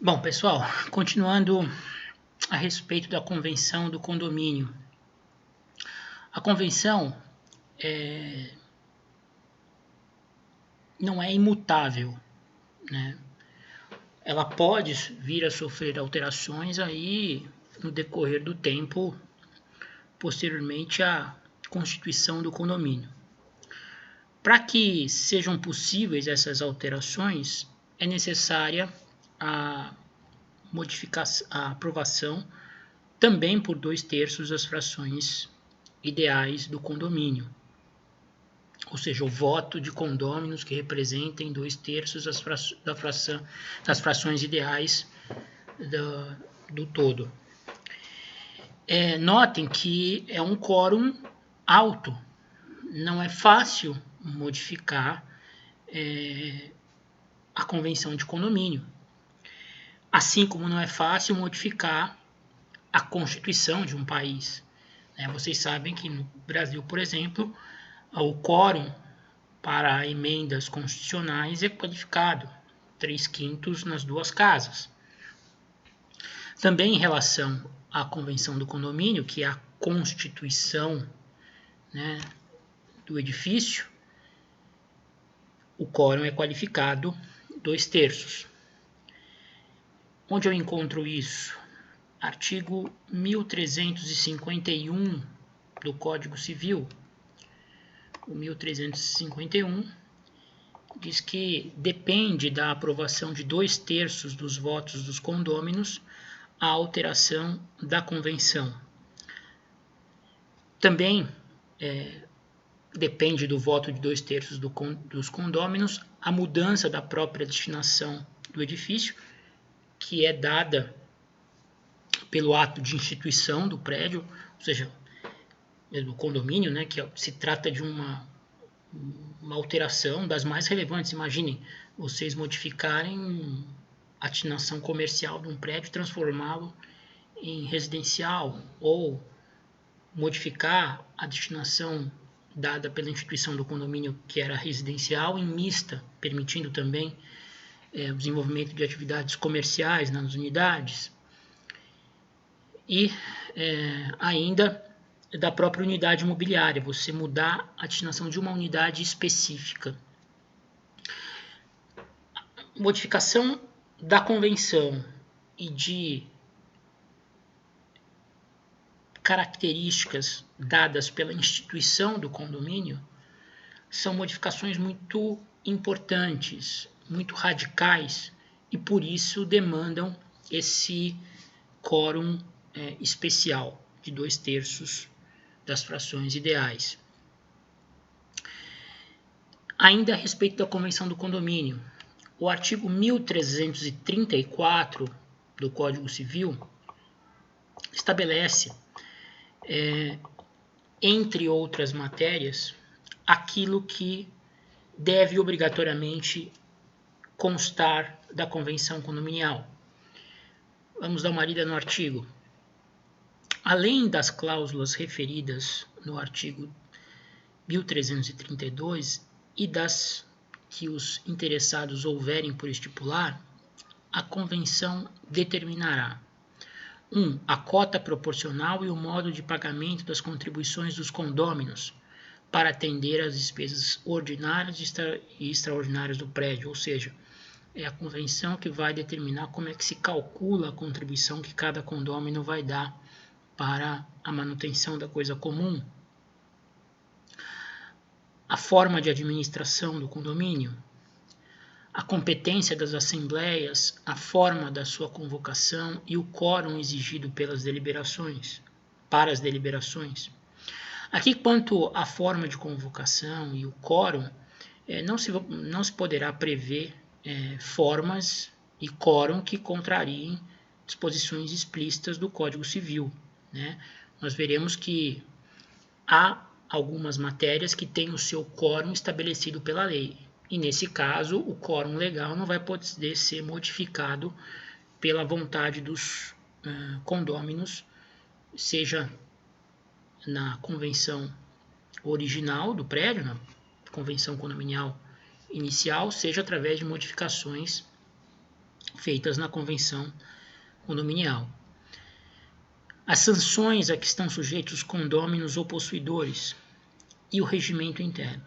Bom, pessoal, continuando a respeito da convenção do condomínio. A convenção não é imutável, né? Ela pode vir a sofrer alterações aí no decorrer do tempo, posteriormente à constituição do condomínio. Para que sejam possíveis essas alterações, é necessária a a aprovação também por 2/3 das frações ideais do condomínio, ou seja, o voto de condôminos que representem 2/3 das frações ideais do todo. Notem que é um quórum alto, não é fácil modificar a convenção de condomínio, assim como não é fácil modificar a constituição de um país. Vocês sabem que no Brasil, por exemplo, o quórum para emendas constitucionais é qualificado 3/5 nas duas casas. Também em relação à convenção do condomínio, que é a constituição, do edifício, o quórum é qualificado 2/3. Onde eu encontro isso? Artigo 1351 do Código Civil. O 1351 diz que depende da aprovação de 2/3 dos votos dos condôminos a alteração da convenção. Também depende do voto de 2/3 dos condôminos a mudança da própria destinação do edifício, que é dada pelo ato de instituição do prédio, ou seja, do condomínio, que se trata de uma alteração das mais relevantes. Imaginem vocês modificarem a destinação comercial de um prédio, transformá-lo em residencial, ou modificar a destinação dada pela instituição do condomínio, que era residencial, em mista, permitindo também o desenvolvimento de atividades comerciais nas unidades. E ainda da própria unidade imobiliária, você mudar a destinação de uma unidade específica. Modificação da convenção e de características dadas pela instituição do condomínio são modificações muito importantes, muito radicais, e por isso demandam esse quórum especial de 2/3 das frações ideais. Ainda a respeito da convenção do condomínio, o artigo 1334 do Código Civil estabelece, entre outras matérias, aquilo que deve obrigatoriamente constar da convenção condominial. Vamos dar uma lida no artigo. Além das cláusulas referidas no artigo 1332 e das que os interessados houverem por estipular, a convenção determinará: 1. A cota proporcional e o modo de pagamento das contribuições dos condôminos para atender às despesas ordinárias e extraordinárias do prédio, ou seja, é a convenção que vai determinar como é que se calcula a contribuição que cada condômino vai dar para a manutenção da coisa comum. A forma de administração do condomínio, a competência das assembleias, a forma da sua convocação e o quórum exigido pelas deliberações, para as deliberações. Aqui, quanto à forma de convocação e o quórum, não se poderá prever formas e quórum que contrariem disposições explícitas do Código Civil. Nós veremos que há algumas matérias que têm o seu quórum estabelecido pela lei. E, nesse caso, o quórum legal não vai poder ser modificado pela vontade dos condôminos, seja na convenção original do prédio, na convenção condominial inicial, seja através de modificações feitas na convenção condominial. As sanções a que estão sujeitos os condôminos ou possuidores e o regimento interno.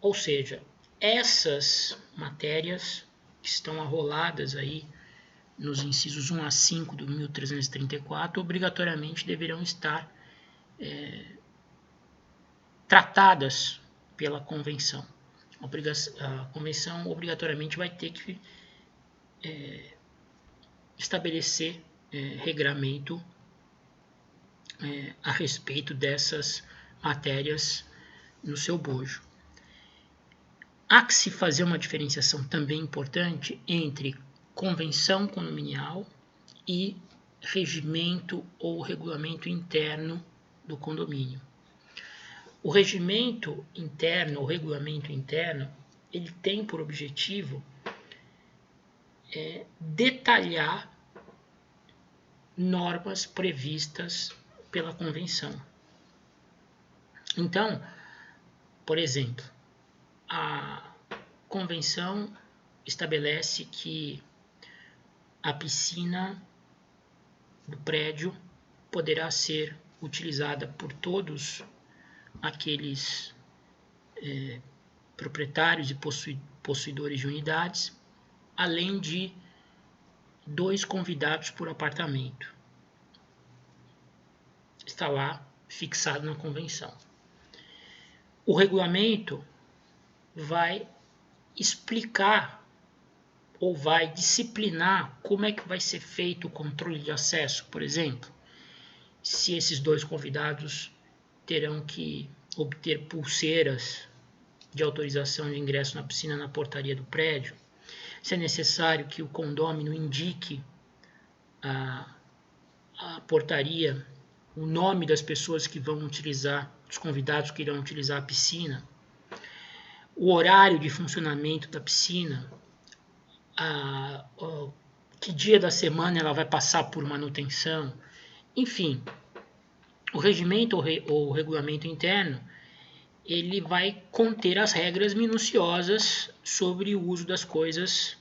Ou seja, essas matérias que estão arroladas aí nos incisos 1 a 5 do 1334 obrigatoriamente deverão estar tratadas pela convenção. A convenção obrigatoriamente vai ter que estabelecer regramento a respeito dessas matérias no seu bojo. Há que se fazer uma diferenciação também importante entre convenção condominial e regimento ou regulamento interno do condomínio. O regimento interno ou regulamento interno, ele tem por objetivo detalhar normas previstas pela convenção. Então, por exemplo, a convenção estabelece que a piscina do prédio poderá ser utilizada por todos aqueles proprietários e possuidores de unidades, além de 2 convidados por apartamento. Está lá fixado na convenção. O regulamento vai explicar ou vai disciplinar como é que vai ser feito o controle de acesso, por exemplo, se esses 2 convidados terão que obter pulseiras de autorização de ingresso na piscina na portaria do prédio, se é necessário que o condômino indique a portaria, o nome das pessoas que vão utilizar, dos convidados que irão utilizar a piscina, o horário de funcionamento da piscina, que dia da semana ela vai passar por manutenção, enfim, o regimento ou regulamento interno, ele vai conter as regras minuciosas sobre o uso das coisas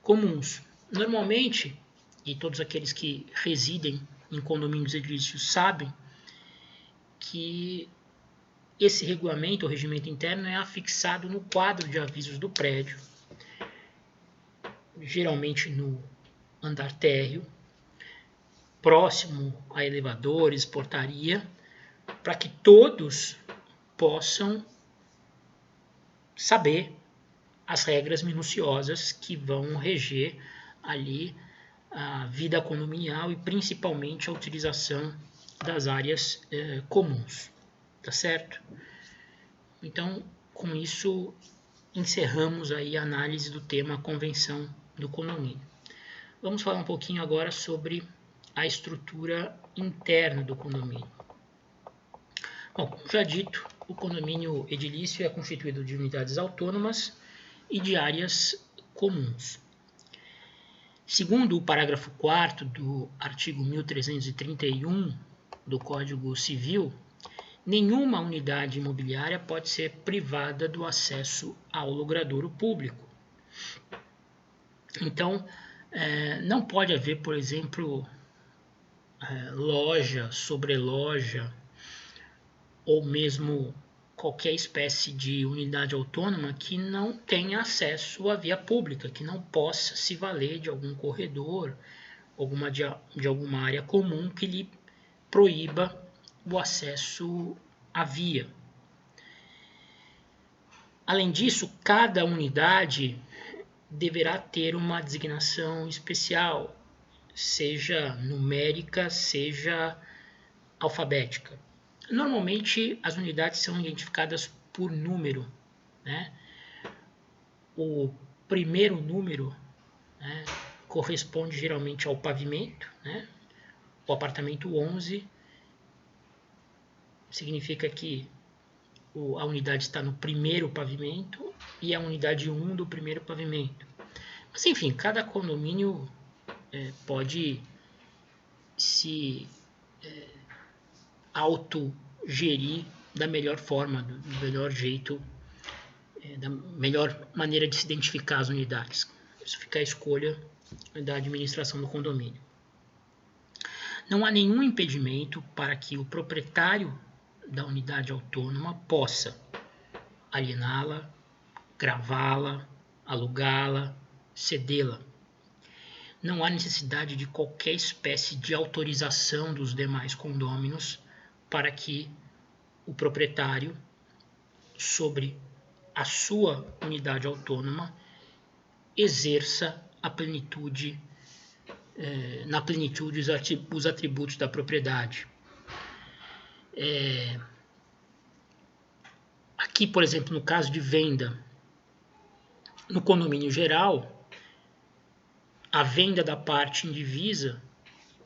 comuns. Normalmente, e todos aqueles que residem em condomínios edilícios sabem que esse regulamento ou regimento interno é afixado no quadro de avisos do prédio, geralmente no andar térreo, próximo a elevadores, portaria, para que todos possam saber as regras minuciosas que vão reger ali a vida condominial e principalmente a utilização das áreas comuns, tá certo? Então, com isso, encerramos aí a análise do tema convenção do condomínio. Vamos falar um pouquinho agora sobre a estrutura interna do condomínio. Bom, como já dito, o condomínio edilício é constituído de unidades autônomas e de áreas comuns. Segundo o parágrafo 4º do artigo 1331 do Código Civil, nenhuma unidade imobiliária pode ser privada do acesso ao logradouro público. Então, não pode haver, por exemplo, loja, sobreloja, ou mesmo qualquer espécie de unidade autônoma que não tenha acesso à via pública, que não possa se valer de algum corredor, de alguma área comum que lhe proíba o acesso à via. Além disso, cada unidade deverá ter uma designação especial, seja numérica, seja alfabética. Normalmente, as unidades são identificadas por número, né? O primeiro número, né, corresponde geralmente ao pavimento, né? O apartamento 11 significa que a unidade está no primeiro pavimento e a unidade 1 do primeiro pavimento. Mas, enfim, cada condomínio pode se autogerir da melhor forma, do melhor jeito, da melhor maneira de se identificar as unidades. Isso fica a escolha da administração do condomínio. Não há nenhum impedimento para que o proprietário da unidade autônoma possa aliená-la, gravá-la, alugá-la, cedê-la. Não há necessidade de qualquer espécie de autorização dos demais condôminos para que o proprietário, sobre a sua unidade autônoma, exerça a plenitude, na plenitude os atributos da propriedade. Aqui, por exemplo, no caso de venda, no condomínio geral, a venda da parte indivisa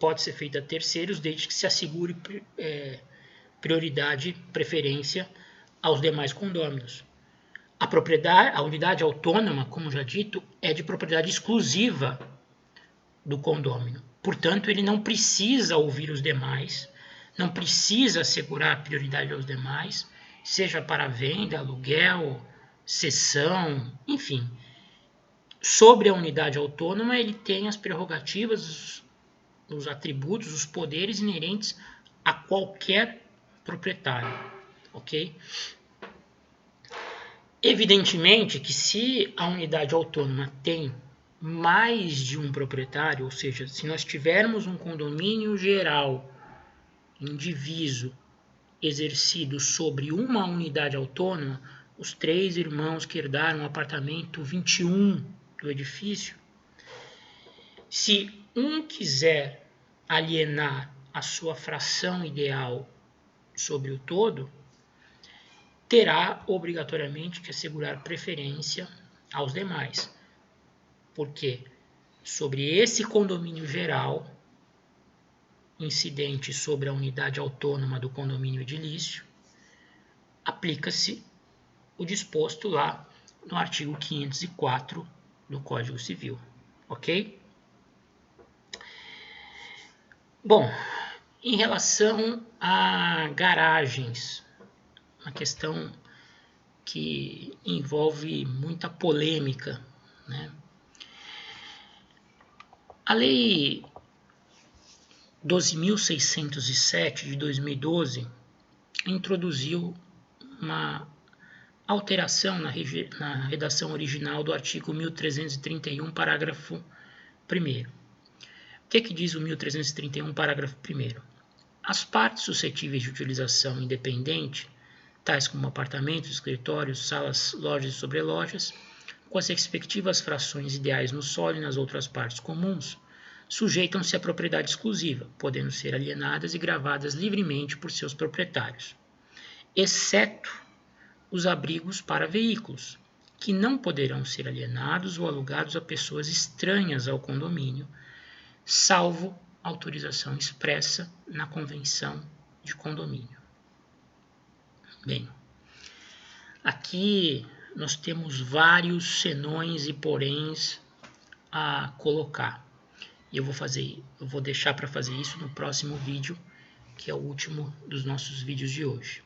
pode ser feita a terceiros, desde que se assegure prioridade, preferência aos demais condôminos. A unidade autônoma, como já dito, é de propriedade exclusiva do condômino. Portanto, ele não precisa ouvir os demais, não precisa assegurar prioridade aos demais, seja para venda, aluguel, cessão, enfim. Sobre a unidade autônoma, ele tem as prerrogativas, os atributos, os poderes inerentes a qualquer proprietário, ok? Evidentemente que se a unidade autônoma tem mais de um proprietário, ou seja, se nós tivermos um condomínio geral indiviso exercido sobre uma unidade autônoma, os 3 irmãos que herdaram o apartamento 21 do edifício, se um quiser alienar a sua fração ideal sobre o todo, terá obrigatoriamente que assegurar preferência aos demais, porque sobre esse condomínio geral, incidente sobre a unidade autônoma do condomínio edilício, aplica-se o disposto lá no artigo 504 do Código Civil, ok? Bom, em relação a garagens, uma questão que envolve muita polêmica, né? A Lei 12.607 de 2012 introduziu uma alteração na redação original do artigo 1331, parágrafo 1º. O que diz o 1331, parágrafo 1º? As partes suscetíveis de utilização independente, tais como apartamentos, escritórios, salas, lojas e sobrelojas, com as respectivas frações ideais no solo e nas outras partes comuns, sujeitam-se à propriedade exclusiva, podendo ser alienadas e gravadas livremente por seus proprietários, exceto os abrigos para veículos, que não poderão ser alienados ou alugados a pessoas estranhas ao condomínio, salvo autorização expressa na convenção de condomínio. Bem, aqui nós temos vários senões e poréns a colocar. E eu vou deixar para fazer isso no próximo vídeo, que é o último dos nossos vídeos de hoje.